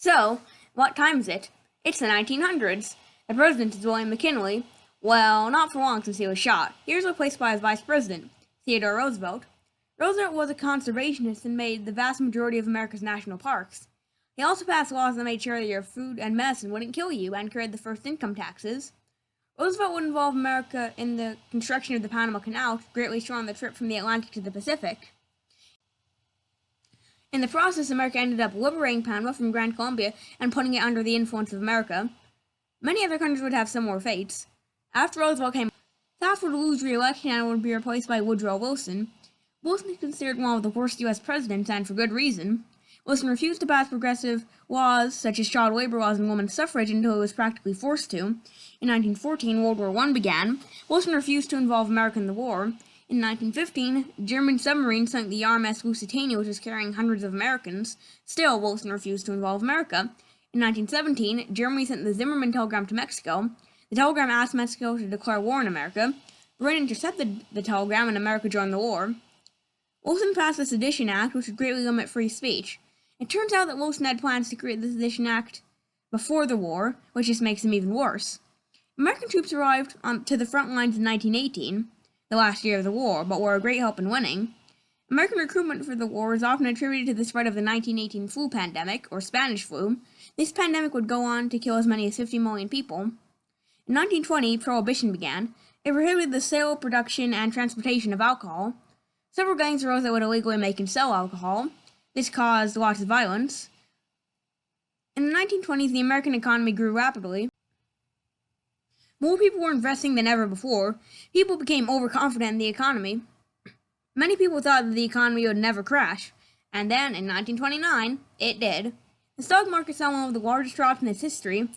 So, what time is it? It's the 1900s. The president is William McKinley. Well, not for long since he was shot. He was replaced by his vice president, Theodore Roosevelt. Roosevelt was a conservationist and made the vast majority of America's national parks. He also passed laws that made sure that your food and medicine wouldn't kill you and created the first income taxes. Roosevelt would involve America in the construction of the Panama Canal, greatly shortening the trip from the Atlantic to the Pacific. In the process, America ended up liberating Panama from Grand Colombia and putting it under the influence of America. Many other countries would have similar fates. After Roosevelt came, Taft would lose re-election and would be replaced by Woodrow Wilson. Wilson is considered one of the worst U.S. presidents, and for good reason. Wilson refused to pass progressive laws such as child labor laws and women's suffrage until he was practically forced to. In 1914, World War I began. Wilson refused to involve America in the war. In 1915, German submarines sank the RMS Lusitania, which was carrying hundreds of Americans. Still, Wilson refused to involve America. In 1917, Germany sent the Zimmermann telegram to Mexico. The telegram asked Mexico to declare war on America. Britain intercepted the telegram, and America joined the war. Wilson passed the Sedition Act, which would greatly limit free speech. It turns out that Wilson had plans to create the Sedition Act before the war, which just makes him even worse. American troops arrived to the front lines in 1918, the last year of the war, but were a great help in winning. American recruitment for the war is often attributed to the spread of the 1918 flu pandemic, or Spanish flu. This pandemic would go on to kill as many as 50 million people. In 1920, Prohibition began. It prohibited the sale, production, and transportation of alcohol. Several gangs arose that would illegally make and sell alcohol. This caused lots of violence. In the 1920s, the American economy grew rapidly. More people were investing than ever before. People became overconfident in the economy. Many people thought that the economy would never crash. And then, in 1929, it did. The stock market saw one of the largest drops in its history.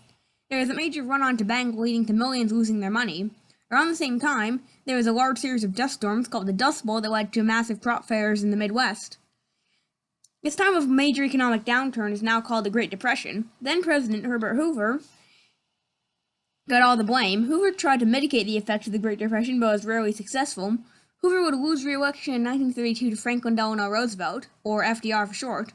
There was a major run-on to bank, leading to millions losing their money. Around the same time, there was a large series of dust storms called the Dust Bowl that led to massive crop failures in the Midwest. This time of major economic downturn is now called the Great Depression. Then President Herbert Hoover got all the blame. Hoover tried to mitigate the effects of the Great Depression, but was rarely successful. Hoover would lose re-election in 1932 to Franklin Delano Roosevelt, or FDR for short.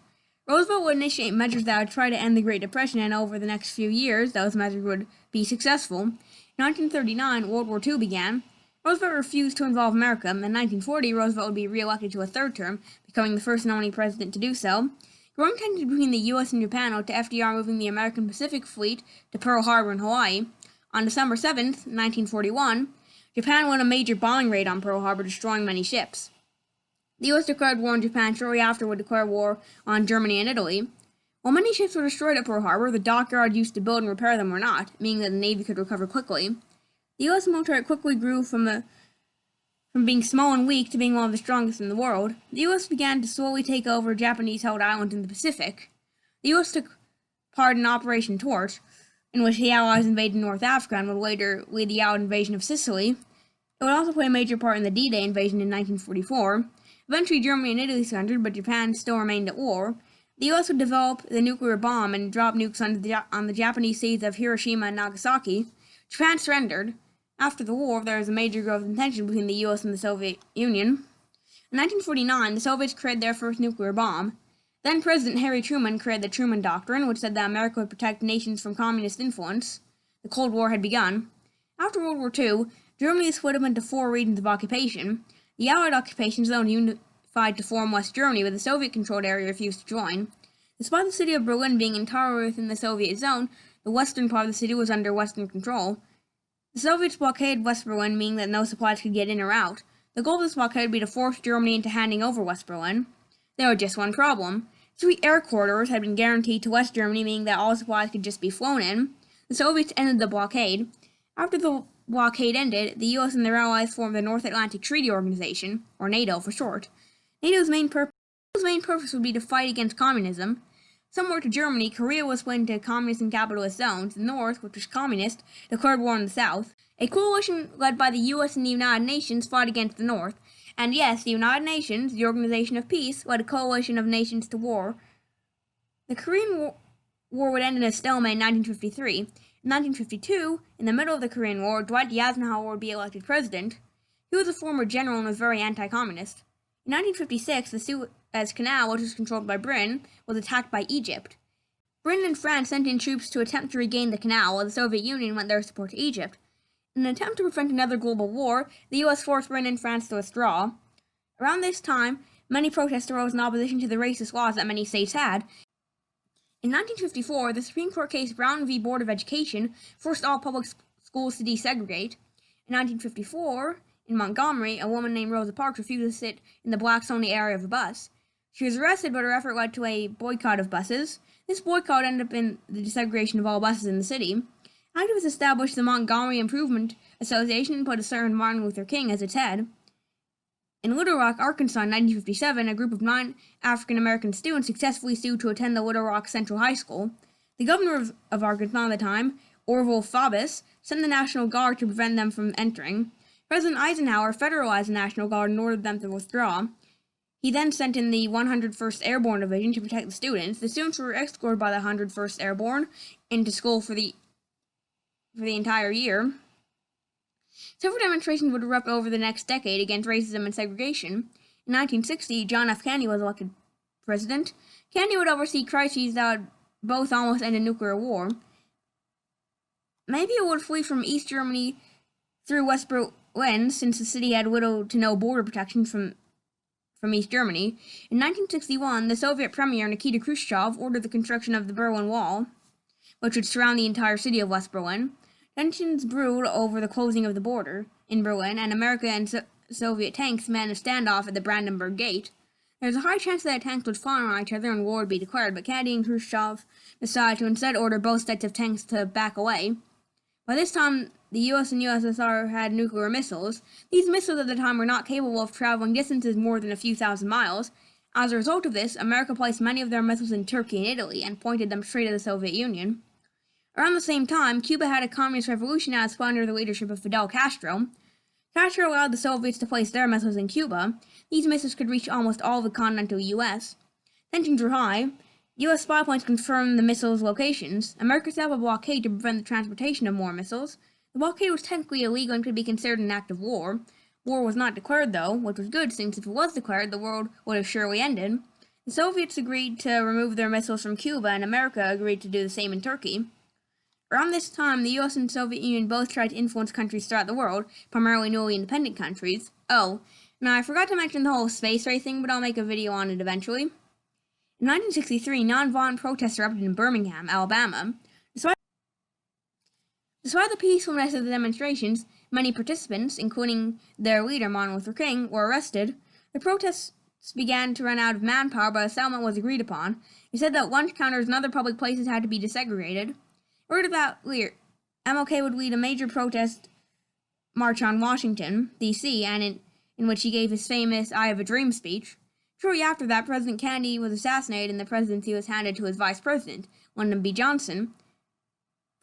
Roosevelt would initiate measures that would try to end the Great Depression, and over the next few years, those measures would be successful. In 1939, World War II began. Roosevelt refused to involve America. In 1940, Roosevelt would be re-elected to a third term, becoming the first and only president to do so. Growing tensions between the U.S. and Japan led to FDR moving the American Pacific Fleet to Pearl Harbor in Hawaii. On December 7, 1941, Japan won a major bombing raid on Pearl Harbor, destroying many ships. The U.S. declared war on Japan shortly after would declare war on Germany and Italy. While many ships were destroyed at Pearl Harbor, the dockyard used to build and repair them were not, meaning that the Navy could recover quickly. The U.S. military quickly grew from being small and weak to being one of the strongest in the world. The U.S. began to slowly take over Japanese-held islands in the Pacific. The U.S. took part in Operation Torch, in which the Allies invaded North Africa and would later lead the Allied invasion of Sicily. It would also play a major part in the D-Day invasion in 1944. Eventually, Germany and Italy surrendered, but Japan still remained at war. The U.S. would develop the nuclear bomb and drop nukes on the Japanese cities of Hiroshima and Nagasaki. Japan surrendered. After the war, there was a major growth in tension between the U.S. and the Soviet Union. In 1949, the Soviets created their first nuclear bomb. Then President Harry Truman created the Truman Doctrine, which said that America would protect nations from communist influence. The Cold War had begun. After World War II, Germany split up into 4 regions of occupation. The Allied occupation zone unified to form West Germany, but the Soviet-controlled area refused to join. Despite the city of Berlin being entirely within the Soviet zone, the western part of the city was under Western control. The Soviets blockaded West Berlin, meaning that no supplies could get in or out. The goal of this blockade would be to force Germany into handing over West Berlin. There was just one problem. 3 air corridors had been guaranteed to West Germany, meaning that all supplies could just be flown in. The Soviets ended the blockade. After the blockade ended, the U.S. and their allies formed the North Atlantic Treaty Organization, or NATO for short. NATO's main purpose would be to fight against communism. Similar to Germany, Korea was split into communist and capitalist zones. The North, which was communist, declared war on the South. A coalition led by the U.S. and the United Nations fought against the North. And yes, the United Nations, the Organization of Peace, led a coalition of nations to war. The Korean War would end in a stalemate in 1953. In 1952, in the middle of the Korean War, Dwight Eisenhower would be elected president. He was a former general and was very anti-communist. In 1956, the Suez Canal, which was controlled by Britain, was attacked by Egypt. Britain and France sent in troops to attempt to regain the canal, while the Soviet Union lent their support to Egypt. In an attempt to prevent another global war, the US forced Britain and France to withdraw. Around this time, many protests arose in opposition to the racist laws that many states had. In 1954, the Supreme Court case Brown v. Board of Education forced all public schools to desegregate. In 1954, in Montgomery, a woman named Rosa Parks refused to sit in the blacks-only area of a bus. She was arrested, but her effort led to a boycott of buses. This boycott ended up in the desegregation of all buses in the city. Activists established the Montgomery Improvement Association and put a certain Martin Luther King as its head. In Little Rock, Arkansas in 1957, a group of 9 African-American students successfully sued to attend the Little Rock Central High School. The governor of Arkansas at the time, Orville Faubus, sent the National Guard to prevent them from entering. President Eisenhower federalized the National Guard and ordered them to withdraw. He then sent in the 101st Airborne Division to protect the students. The students were escorted by the 101st Airborne into school for the entire year. Several demonstrations would erupt over the next decade against racism and segregation. In 1960, John F. Kennedy was elected president. Kennedy would oversee crises that would both almost end a nuclear war. Many people would flee from East Germany through West Berlin, since the city had little to no border protection from East Germany. In 1961, the Soviet Premier Nikita Khrushchev ordered the construction of the Berlin Wall, which would surround the entire city of West Berlin. Tensions brewed over the closing of the border in Berlin, and American and Soviet tanks managed a standoff at the Brandenburg Gate. There was a high chance that tanks would fire on each other and war would be declared, but Kennedy and Khrushchev decided to instead order both sets of tanks to back away. By this time, the US and USSR had nuclear missiles. These missiles at the time were not capable of traveling distances more than a few thousand miles. As a result of this, America placed many of their missiles in Turkey and Italy and pointed them straight at the Soviet Union. Around the same time, Cuba had a communist revolution that spun under the leadership of Fidel Castro. Castro allowed the Soviets to place their missiles in Cuba. These missiles could reach almost all of the continental U.S. Tensions were high. U.S. spy planes confirmed the missiles' locations. America set up a blockade to prevent the transportation of more missiles. The blockade was technically illegal and could be considered an act of war. War was not declared, though, which was good, since if it was declared, the world would have surely ended. The Soviets agreed to remove their missiles from Cuba, and America agreed to do the same in Turkey. Around this time, the US and Soviet Union both tried to influence countries throughout the world, primarily newly independent countries. Oh, now I forgot to mention the whole space race thing, but I'll make a video on it eventually. In 1963, nonviolent protests erupted in Birmingham, Alabama. Despite the peacefulness of the demonstrations, many participants, including their leader Martin Luther King, were arrested. The protests began to run out of manpower, but a settlement was agreed upon. It said that lunch counters and other public places had to be desegregated. Word about MLK would lead a major protest march on Washington, D.C., and in which he gave his famous I Have a Dream speech. Shortly after that, President Kennedy was assassinated and the presidency was handed to his vice president, Lyndon B. Johnson.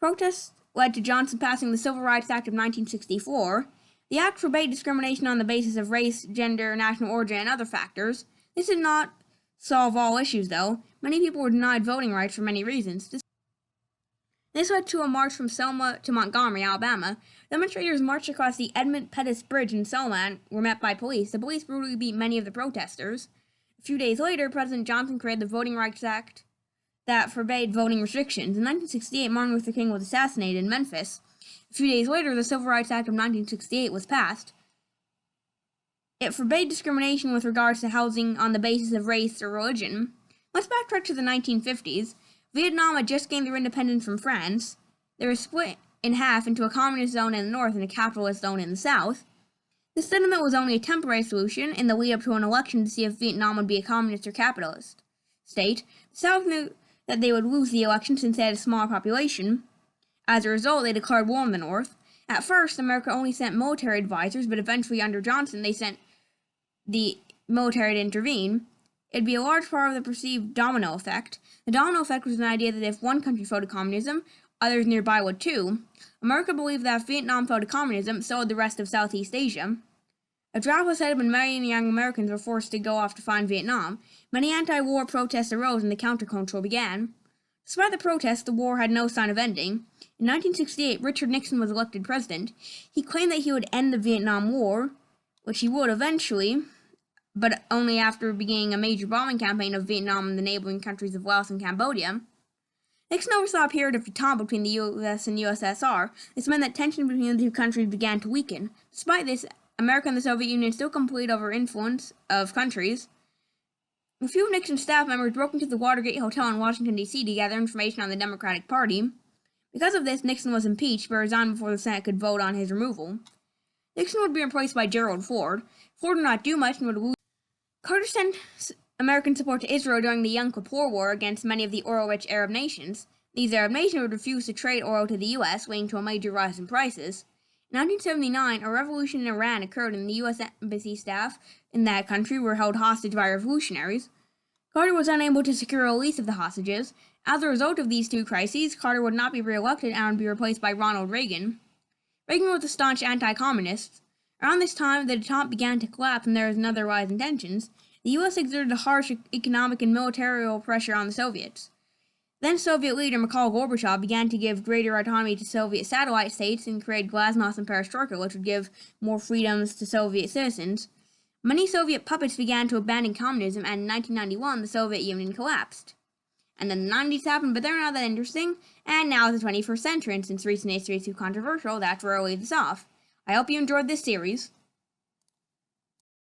Protests led to Johnson passing the Civil Rights Act of 1964. The act forbade discrimination on the basis of race, gender, national origin, and other factors. This did not solve all issues, though. Many people were denied voting rights for many reasons. This led to a march from Selma to Montgomery, Alabama. Demonstrators marched across the Edmund Pettus Bridge in Selma and were met by police. The police brutally beat many of the protesters. A few days later, President Johnson created the Voting Rights Act that forbade voting restrictions. In 1968, Martin Luther King was assassinated in Memphis. A few days later, the Civil Rights Act of 1968 was passed. It forbade discrimination with regards to housing on the basis of race or religion. Let's backtrack to the 1950s. Vietnam had just gained their independence from France. They were split in half into a communist zone in the north and a capitalist zone in the south. This settlement was only a temporary solution in the lead-up to an election to see if Vietnam would be a communist or capitalist state. The South knew that they would lose the election since they had a smaller population. As a result, they declared war on the North. At first, America only sent military advisors, but eventually under Johnson, they sent the military to intervene. It'd be a large part of the perceived domino effect. The domino effect was an idea that if one country fell to communism, others nearby would too. America believed that if Vietnam fell to communism, so would the rest of Southeast Asia. A drought was set when many young Americans were forced to go off to find Vietnam. Many anti-war protests arose and the counterculture began. Despite the protests, the war had no sign of ending. In 1968, Richard Nixon was elected president. He claimed that he would end the Vietnam War, which he would eventually, but only after beginning a major bombing campaign of Vietnam and the neighboring countries of Laos and Cambodia. Nixon oversaw a period of detente between the US and USSR. This meant that tension between the two countries began to weaken. Despite this, America and the Soviet Union still competed over influence of countries. A few of Nixon's staff members broke into the Watergate Hotel in Washington, D.C. to gather information on the Democratic Party. Because of this, Nixon was impeached but resigned before the Senate could vote on his removal. Nixon would be replaced by Gerald Ford. Ford would not do much and would lose. Carter sent American support to Israel during the Yom Kippur War against many of the oil-rich Arab nations. These Arab nations would refuse to trade oil to the U.S., leading to a major rise in prices. In 1979, a revolution in Iran occurred, and the U.S. embassy staff in that country were held hostage by revolutionaries. Carter was unable to secure a release of the hostages. As a result of these two crises, Carter would not be re-elected and would be replaced by Ronald Reagan. Reagan was a staunch anti-communist. Around this time, the detente began to collapse and there was another rise in tensions. The U.S. exerted a harsh economic and military pressure on the Soviets. Then Soviet leader Mikhail Gorbachev began to give greater autonomy to Soviet satellite states and create Glasnost and Perestroika, which would give more freedoms to Soviet citizens. Many Soviet puppets began to abandon communism, and in 1991, the Soviet Union collapsed. And then the 90s happened, but they're not that interesting, and now is the 21st century, and since recent history is too controversial, that's where I'll leave this off. I hope you enjoyed this series.